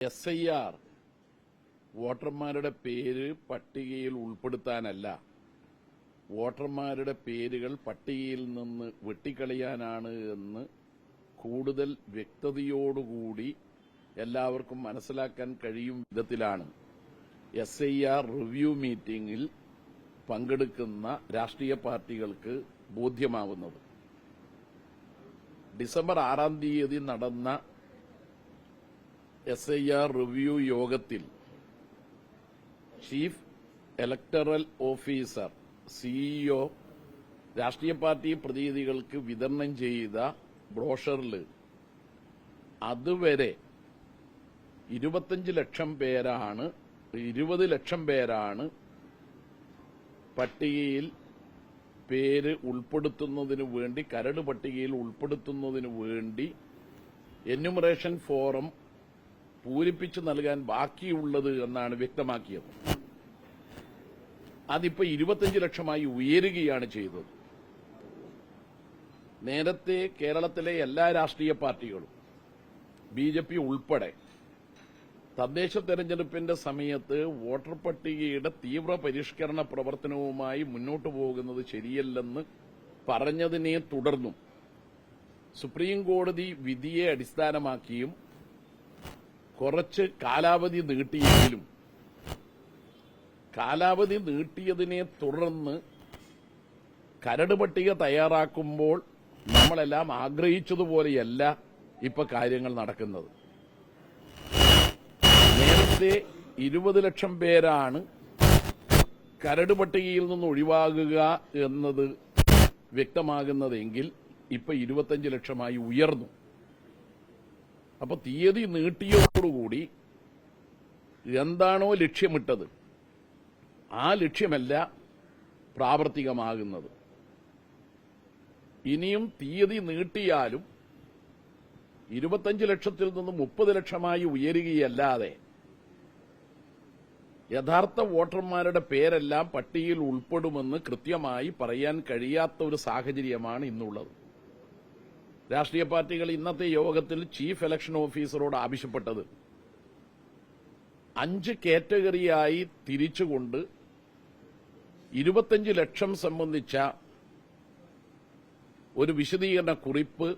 SIR വോട്ടർമാരുടെ പേര് പട്ടികയിൽ ഉൾപ്പെടുത്താനല്ല, വോട്ടർമാരുടെ പേരുകൾ പട്ടികയിൽ നിന്ന് വെട്ടിക്കളയാനാണ് എന്ന് കൂടുതൽ വ്യക്തതയോടുകൂടി എല്ലാവർക്കും മനസ്സിലാക്കാൻ കഴിയും വിധത്തിലാണ് SIR റിവ്യൂ മീറ്റിംഗിൽ പങ്കെടുക്കുന്ന രാഷ്ട്രീയ പാർട്ടികൾക്ക് ബോധ്യമാവുന്നത്. ഡിസംബർ 6-ാം തീയതി നടന്ന SIR റിവ്യൂ യോഗത്തിൽ ചീഫ് ഇലക്ടറൽ ഓഫീസർ CEO രാഷ്ട്രീയ പാർട്ടി പ്രതിനിധികൾക്ക് വിതരണം ചെയ്ത ബ്രോഷറിൽ അതുവരെ 20 ലക്ഷം പേരാണ് പട്ടികയിൽ പേര് ഉൾപ്പെടുത്തുന്നതിനു വേണ്ടി, കരട് പട്ടികയിൽ ഉൾപ്പെടുത്തുന്നതിനു വേണ്ടി എന്യൂമറേഷൻ ഫോറം പൂരിപ്പിച്ചു നൽകാൻ ബാക്കിയുള്ളത് എന്നാണ് വ്യക്തമാക്കിയത്. അതിപ്പോ 25 ലക്ഷമായി ഉയരുകയാണ് ചെയ്തത്. നേരത്തെ കേരളത്തിലെ എല്ലാ രാഷ്ട്രീയ പാർട്ടികളും BJP ഉൾപ്പെടെ തദ്ദേശ തെരഞ്ഞെടുപ്പിന്റെ സമയത്ത് വോട്ടർ പട്ടികയുടെ തീവ്ര പരിഷ്കരണ പ്രവർത്തനവുമായി മുന്നോട്ടു പോകുന്നത് ശരിയല്ലെന്ന് പറഞ്ഞതിനെ തുടർന്നും സുപ്രീം കോടതി വിധിയെ അടിസ്ഥാനമാക്കിയും കുറച്ച് കാലാവധി നീട്ടിയെങ്കിലും കാലാവധി നീട്ടിയതിനെ തുടർന്ന് കരട് പട്ടിക തയ്യാറാക്കുമ്പോൾ നമ്മളെല്ലാം ആഗ്രഹിച്ചതുപോലെയല്ല ഇപ്പൊ കാര്യങ്ങൾ നടക്കുന്നത്. നേരത്തെ 20 ലക്ഷം പേരാണ് കരട് പട്ടികയിൽ നിന്ന് ഒഴിവാകുക എന്നത് വ്യക്തമാകുന്നതെങ്കിൽ ഇപ്പൊ 25 ലക്ഷമായി ഉയർന്നു. അപ്പൊ തീയതി നീട്ടിയതോടുകൂടി എന്താണോ ലക്ഷ്യമിട്ടത് ആ ലക്ഷ്യമല്ല പ്രാവർത്തികമാകുന്നത്. ഇനിയും തീയതി നീട്ടിയാലും 25 ലക്ഷത്തിൽ നിന്ന് 30 ലക്ഷമായി ഉയരുകയല്ലാതെ യഥാർത്ഥ വോട്ടർമാരുടെ പേരെല്ലാം പട്ടികയിൽ ഉൾപ്പെടുമെന്ന് കൃത്യമായി പറയാൻ കഴിയാത്ത ഒരു സാഹചര്യമാണ് ഇന്നുള്ളത്. രാഷ്ട്രീയ പാർട്ടികൾ ഇന്നത്തെ യോഗത്തിൽ ചീഫ് ഇലക്ഷൻ ഓഫീസറോട് ആവശ്യപ്പെട്ടത് 5 കാറ്റഗറിയായി തിരിച്ചുകൊണ്ട് 25 ലക്ഷം സംബന്ധിച്ച ഒരു വിശദീകരണ കുറിപ്പ്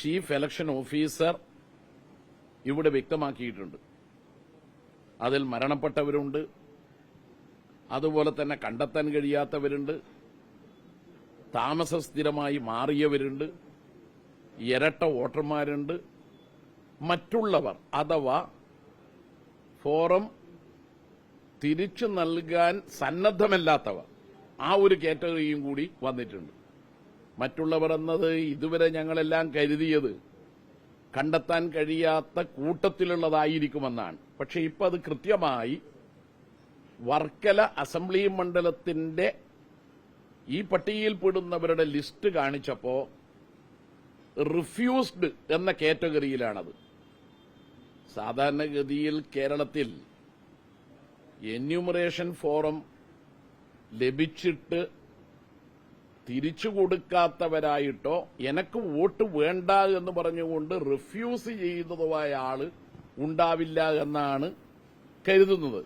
ചീഫ് ഇലക്ഷൻ ഓഫീസർ ഇവിടെ വ്യക്തമാക്കിയിട്ടുണ്ട്. അതിൽ മരണപ്പെട്ടവരുണ്ട്, അതുപോലെ തന്നെ കണ്ടെത്താൻ കഴിയാത്തവരുണ്ട്, താമസ സ്ഥിരമായി മാറിയവരുണ്ട്, ഇരട്ട വോട്ടർമാരുണ്ട്, മറ്റുള്ളവർ അഥവാ ഫോറം തിരിച്ചു നൽകാൻ സന്നദ്ധമല്ലാത്തവർ, ആ ഒരു കാറ്റഗറിയും കൂടി വന്നിട്ടുണ്ട്. മറ്റുള്ളവർ എന്നത് ഇതുവരെ ഞങ്ങളെല്ലാം കരുതിയത് കണ്ടെത്താൻ കഴിയാത്ത കൂട്ടത്തിലുള്ളതായിരിക്കുമെന്നാണ്. പക്ഷെ ഇപ്പൊ അത് കൃത്യമായി വർക്കല അസംബ്ലി മണ്ഡലത്തിന്റെ ഈ പട്ടികയിൽപ്പെടുന്നവരുടെ ലിസ്റ്റ് കാണിച്ചപ്പോ റിഫ്യൂസ്ഡ് എന്ന കാറ്റഗറിയിലാണത്. സാധാരണഗതിയിൽ കേരളത്തിൽ എന്യൂമറേഷൻ ഫോറം ലഭിച്ചിട്ട് തിരിച്ചു കൊടുക്കാത്തവരായിട്ടോ എനക്ക് വോട്ട് വേണ്ട എന്ന് പറഞ്ഞുകൊണ്ട് റിഫ്യൂസ് ചെയ്തതുമായ ആള് ഉണ്ടാവില്ല എന്നാണ് കരുതുന്നത്.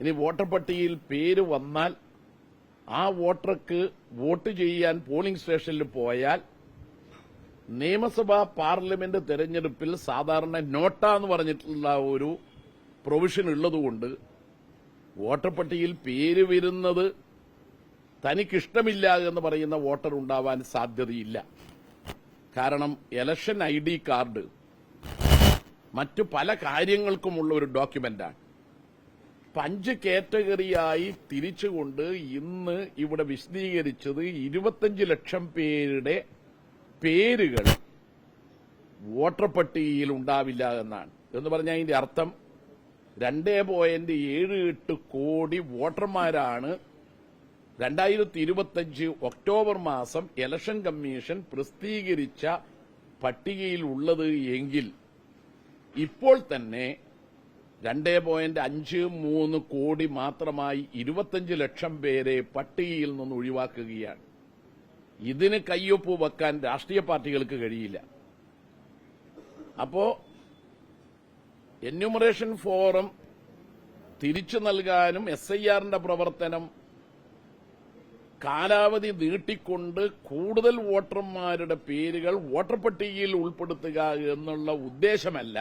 ഇനി വോട്ടർ പട്ടികയിൽ പേര് വന്നാൽ ആ വോട്ടർക്ക് വോട്ട് ചെയ്യാൻ പോളിംഗ് സ്റ്റേഷനിൽ പോയാൽ നിയമസഭാ പാർലമെന്റ് തെരഞ്ഞെടുപ്പിൽ സാധാരണ നോട്ട എന്ന് പറഞ്ഞിട്ടുള്ള ഒരു പ്രൊവിഷൻ ഉള്ളതുകൊണ്ട് വോട്ടർ പട്ടികയിൽ പേര് വരുന്നത് തനിക്കിഷ്ടമില്ല എന്ന് പറയുന്ന വോട്ടർ ഉണ്ടാവാൻ സാധ്യതയില്ല. കാരണം ഇലക്ഷൻ ID കാർഡ് മറ്റു പല കാര്യങ്ങൾക്കുമുള്ള ഒരു ഡോക്യുമെന്റാണ്. 5 കാറ്റഗറിയായി തിരിച്ചുകൊണ്ട് ഇന്ന് ഇവിടെ വിശദീകരിച്ചത് 25 ലക്ഷം പേരുടെ പേരുകൾ വോട്ടർ പട്ടികയിൽ ഉണ്ടാവില്ല എന്നാണ്. എന്ന് പറഞ്ഞാൽ അതിന്റെ അർത്ഥം 2.78 കോടി വോട്ടർമാരാണ് 2025 ഒക്ടോബർ മാസം ഇലക്ഷൻ കമ്മീഷൻ പ്രസിദ്ധീകരിച്ച പട്ടികയിൽ ഉള്ളത് എങ്കിൽ ഇപ്പോൾ തന്നെ 2.53 കോടി മാത്രമായി 25 ലക്ഷം പേരെ പട്ടികയിൽ നിന്ന് ഒഴിവാക്കുകയാണ്. ഇതിന് കയ്യൊപ്പ് വെക്കാൻ രാഷ്ട്രീയ പാർട്ടികൾക്ക് കഴിയില്ല. അപ്പോ എന്യൂമറേഷൻ ഫോറം തിരിച്ചു നൽകാനും SIRന്റെ പ്രവർത്തനം കാലാവധി നീട്ടിക്കൊണ്ട് കൂടുതൽ വോട്ടർമാരുടെ പേരുകൾ വോട്ടർ പട്ടികയിൽ ഉൾപ്പെടുത്തുക എന്നുള്ള ഉദ്ദേശമല്ല,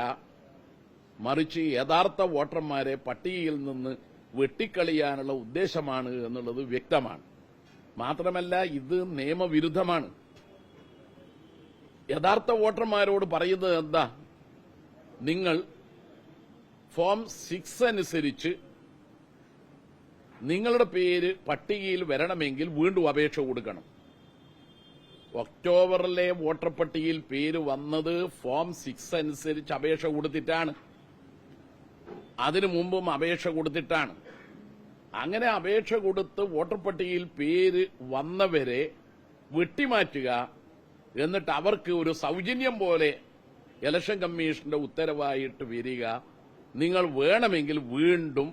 മറിച്ച് യഥാർത്ഥ വോട്ടർമാരെ പട്ടികയിൽ നിന്ന് വെട്ടിക്കളയാനുള്ള ഉദ്ദേശമാണ് എന്നുള്ളത് വ്യക്തമാണ്. മാത്രമല്ല, ഇത് നിയമവിരുദ്ധമാണ്. യഥാർത്ഥ വോട്ടർമാരോട് പറയുന്നത് എന്താ? നിങ്ങൾ ഫോം 6 അനുസരിച്ച് നിങ്ങളുടെ പേര് പട്ടികയിൽ വരണമെങ്കിൽ വീണ്ടും അപേക്ഷ കൊടുക്കണം. ഒക്ടോബറിലെ വോട്ടർ പട്ടികയിൽ പേര് വന്നത് ഫോം 6 അനുസരിച്ച് അപേക്ഷ കൊടുത്തിട്ടാണ്. അതിനു മുമ്പും അപേക്ഷ കൊടുത്തിട്ടാണ്. അങ്ങനെ അപേക്ഷ കൊടുത്ത് വോട്ടർ പട്ടികയിൽ പേര് വന്നവരെ വെട്ടിമാറ്റുക, എന്നിട്ട് അവർക്ക് ഒരു സൗജന്യം പോലെ ഇലക്ഷൻ കമ്മീഷന്റെ ഉത്തരവായിട്ട് വരിക, നിങ്ങൾ വേണമെങ്കിൽ വീണ്ടും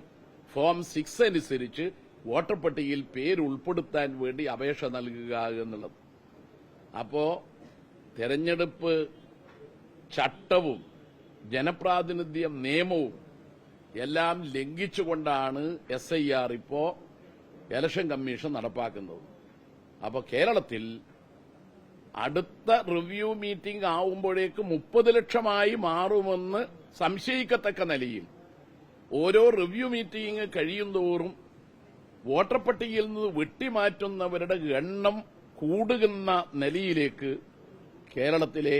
ഫോം 6 അനുസരിച്ച് വോട്ടർ പട്ടികയിൽ പേര് ഉൾപ്പെടുത്താൻ വേണ്ടി അപേക്ഷ നൽകുക എന്നുള്ളത്. അപ്പോ തെരഞ്ഞെടുപ്പ് ചട്ടവും ജനപ്രാതിനിധ്യ നിയമവും എല്ലാം ലംഘിച്ചുകൊണ്ടാണ് SIR ഇപ്പോ ഇലക്ഷൻ കമ്മീഷൻ നടപ്പാക്കുന്നത്. അപ്പോൾ കേരളത്തിൽ അടുത്ത റിവ്യൂ മീറ്റിംഗ് ആവുമ്പോഴേക്ക് 30 ലക്ഷമായി മാറുമെന്ന് സംശയിക്കത്തക്ക നിലയിൽ ഓരോ റിവ്യൂ മീറ്റിംഗ് കഴിയുന്തോറും വോട്ടർ പട്ടികയിൽ നിന്ന് വെട്ടിമാറ്റുന്നവരുടെ എണ്ണം കൂടുന്ന നിലയിലേക്ക് കേരളത്തിലെ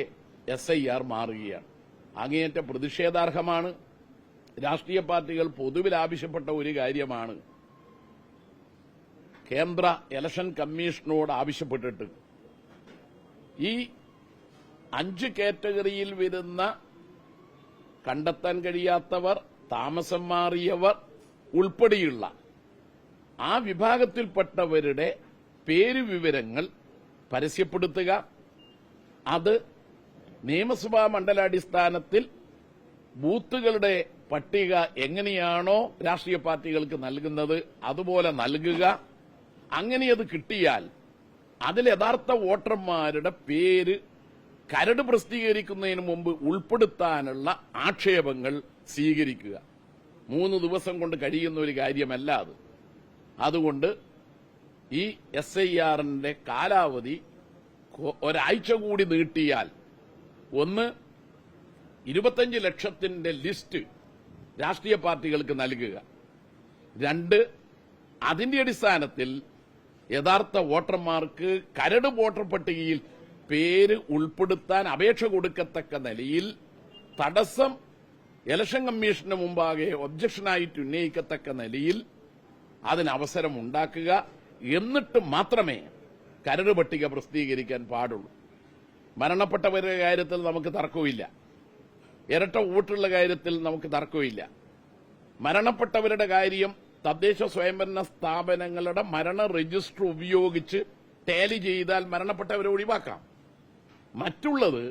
SIR മാറുകയാണ്. അങ്ങേയറ്റ പ്രതിഷേധാർഹമാണ്. രാഷ്ട്രീയ പാർട്ടികൾ പൊതുവിൽ ആവശ്യപ്പെട്ട ഒരു കാര്യമാണ്. കേന്ദ്ര ഇലക്ഷൻ കമ്മീഷനോട് ആവശ്യപ്പെട്ടിട്ട് ഈ 5 കാറ്റഗറിയിൽ വരുന്ന കണ്ടെത്താൻ കഴിയാത്തവർ, താമസം മാറിയവർ ഉൾപ്പെടെയുള്ള ആ വിഭാഗത്തിൽപ്പെട്ടവരുടെ പേര് വിവരങ്ങൾ പരസ്യപ്പെടുത്തുക. അത് നിയമസഭാ മണ്ഡലാടിസ്ഥാനത്തിൽ ബൂത്തുകളുടെ പട്ടിക എങ്ങനെയാണോ രാഷ്ട്രീയ പാർട്ടികൾക്ക് നൽകുന്നത് അതുപോലെ നൽകുക. അങ്ങനെ അത് കിട്ടിയാൽ അതിൽ യഥാർത്ഥ വോട്ടർമാരുടെ പേര് കരട് പ്രസിദ്ധീകരിക്കുന്നതിന് മുമ്പ് ഉൾപ്പെടുത്താനുള്ള ആക്ഷേപങ്ങൾ സ്വീകരിക്കുക. 3 ദിവസം കൊണ്ട് കഴിയുന്ന ഒരു കാര്യമല്ല അത്. അതുകൊണ്ട് ഈ SIRന്റെ കാലാവധി ഒരാഴ്ച കൂടി നീട്ടിയാൽ, 1, 25 ലക്ഷത്തിന്റെ ലിസ്റ്റ് രാഷ്ട്രീയ പാർട്ടികൾക്ക് നൽകുക, 2, അതിന്റെ അടിസ്ഥാനത്തിൽ യഥാർത്ഥ വോട്ടർമാർക്ക് കരട് വോട്ടർ പട്ടികയിൽ പേര് ഉൾപ്പെടുത്താൻ അപേക്ഷ കൊടുക്കത്തക്ക നിലയിൽ തടസ്സം ഇലക്ഷൻ കമ്മീഷന് മുമ്പാകെ ഒബ്ജക്ഷനായിട്ട് ഉന്നയിക്കത്തക്ക നിലയിൽ അതിന് അവസരം ഉണ്ടാക്കുക. എന്നിട്ട് മാത്രമേ കരട് പട്ടിക പ്രസിദ്ധീകരിക്കാൻ പാടുള്ളൂ. മരണപ്പെട്ടവരുടെ കാര്യത്തിൽ നമുക്ക് തർക്കമില്ല. ഇരട്ട വോട്ടുള്ള കാര്യത്തിൽ നമുക്ക് തർക്കമില്ല. മരണപ്പെട്ടവരുടെ കാര്യം തദ്ദേശ സ്വയംഭരണ സ്ഥാപനങ്ങളുടെ മരണ രജിസ്റ്റർ ഉപയോഗിച്ച് ടാലി ചെയ്താൽ മരണപ്പെട്ടവരെ ഒഴിവാക്കാം. മറ്റുള്ളത്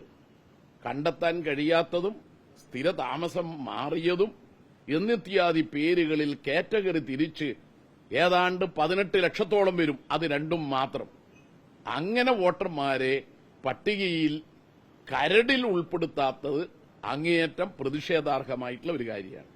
കണ്ടെത്താൻ കഴിയാത്തതും സ്ഥിരതാമസം മാറിയതും എന്നിത്യാദി പേരുകളിൽ കാറ്റഗറി തിരിച്ച് ഏതാണ്ട് 18 ലക്ഷത്തോളം വരും. അത് രണ്ടും മാത്രം. അങ്ങനെ വോട്ടർമാരെ പട്ടികയിൽ കരടിൽ ഉൾപ്പെടുത്താത്തത് അങ്ങേയറ്റം പ്രതിഷേധാർഹമായിട്ടുള്ള ഒരു കാര്യമാണ്.